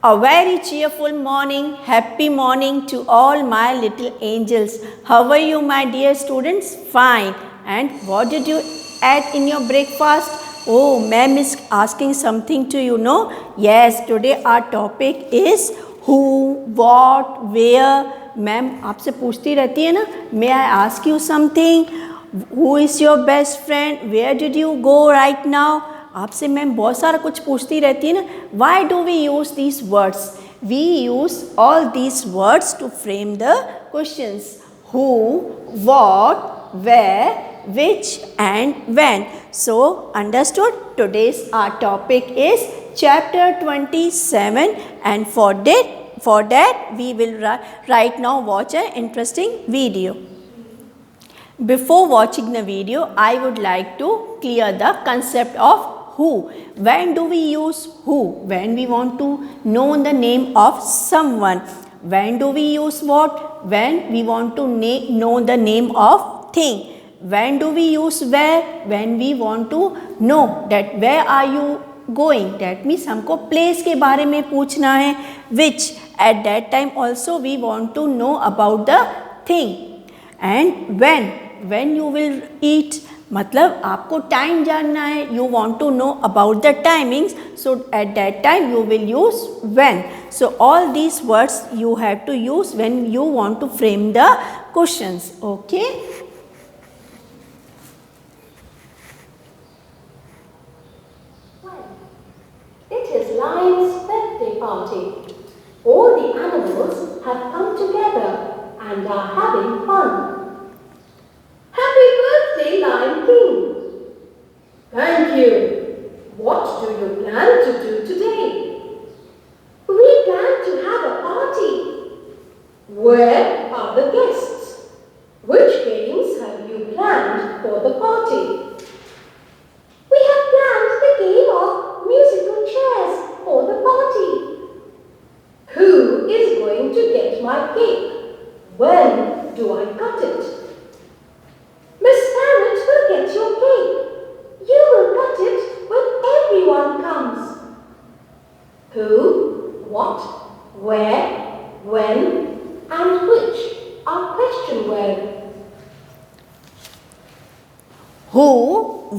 A very cheerful morning, happy morning to all my little angels. How are you, my dear students? Fine. And what did you add in your breakfast? Oh, ma'am is asking something to you, no? Yes, today our topic is who, what, where. Ma'am आपसे पूछती रहती है ना, may I ask you something, who is your best friend, where did you go right now. आपसे ma'am बहुत सारा कुछ पूछती रहती है ना. Why do we use these words? We use all these words to frame the questions. Who, what, where, which and when. So understood? Today's our topic is chapter 27, and for that we will right now watch an interesting video. Before watching the video, I would like to clear the concept of who. When do we use who? When we want to know the name of someone. When do we use what? When we want to know the name of thing. When do we use where? When we want to know that where are you going. That means हमको place के बारे में पूछना है. Which at that time also we want to know about the thing. And when you will eat, मतलब आपको time जानना है. You want to know about the timings. So at that time you will use when. So all these words you have to use when you want to frame the questions. Okay. It is Lion's birthday party. All the animals have come together and are having fun. Happy birthday, Lion King! Thank you. What do you plan to do today? We plan to have a party. Where are the guests? Which games have you planned for the party? We have planned the game of musical chairs for the party. Who is going to get my cake? When do I cut it? Miss Parrot will get your cake. You will cut it when everyone comes. Who, what, where, when, and which are question words. Who,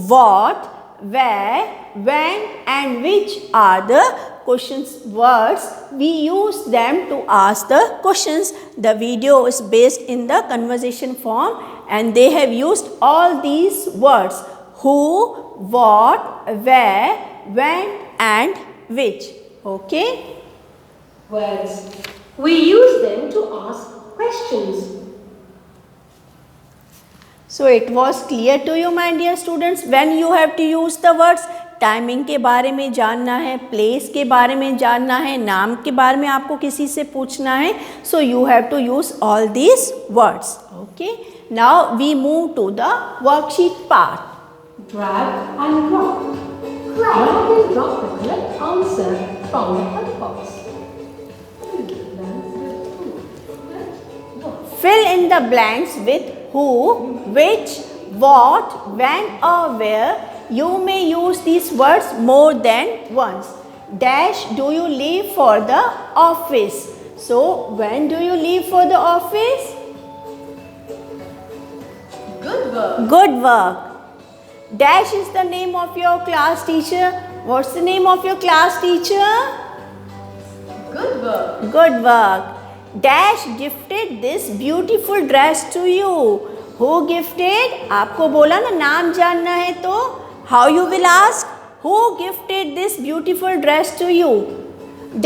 what, where, when, and which are the questions words. We use them to ask the questions. The video is based in the conversation form, and they have used all these words: who, what, where, when, and which. Okay? Words. We use them to ask questions. So it was clear to you, my dear students, when you have to use the words. Timing के बारे में जानना है, place के बारे में जानना है, नाम के बारे में आपको किसी से पूछना है. So you have to use all these words. Okay, now we move to the worksheet part. Drag and drop. Drag and drop the correct answer from the hot box. Fill in the blanks with who, which, what, when, or where. You may use these words more than once. Dash, do you leave for the office? So, when do you leave for the office? Good work. Good work. Dash is the name of your class teacher. What's the name of your class teacher? Good work. Good work. Dash gifted this beautiful dress to you. Who gifted? आपको बोला ना नाम जानना है तो how you will ask? Who gifted this beautiful dress to you?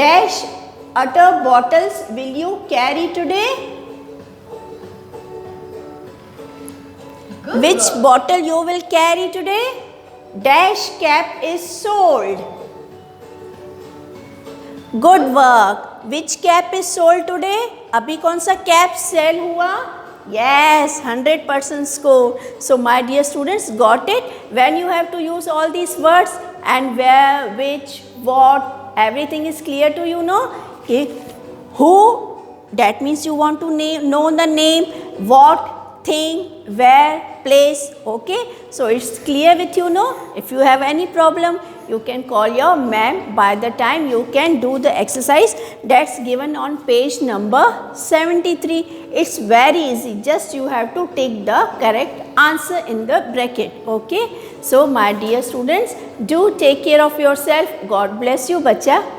Dash utter bottles will you carry today? Good Which work. bottle you will carry today? Dash cap is sold. Good work. Which cap is sold today? अभी कौन सा cap sell हुआ? Yes, 100% score. So my dear students, got it? When you have to use all these words and where, which, what, everything is clear to you, no? Okay. Who, that means you want to know the name, what, thing, where, place. Okay. So it's clear with you, no? If you have any problem, you can call your ma'am by the time you can do the exercise that's given on page number 73. It's very easy, just you have to take the correct answer in the bracket. Okay, so my dear students, do take care of yourself. God bless you, bacha.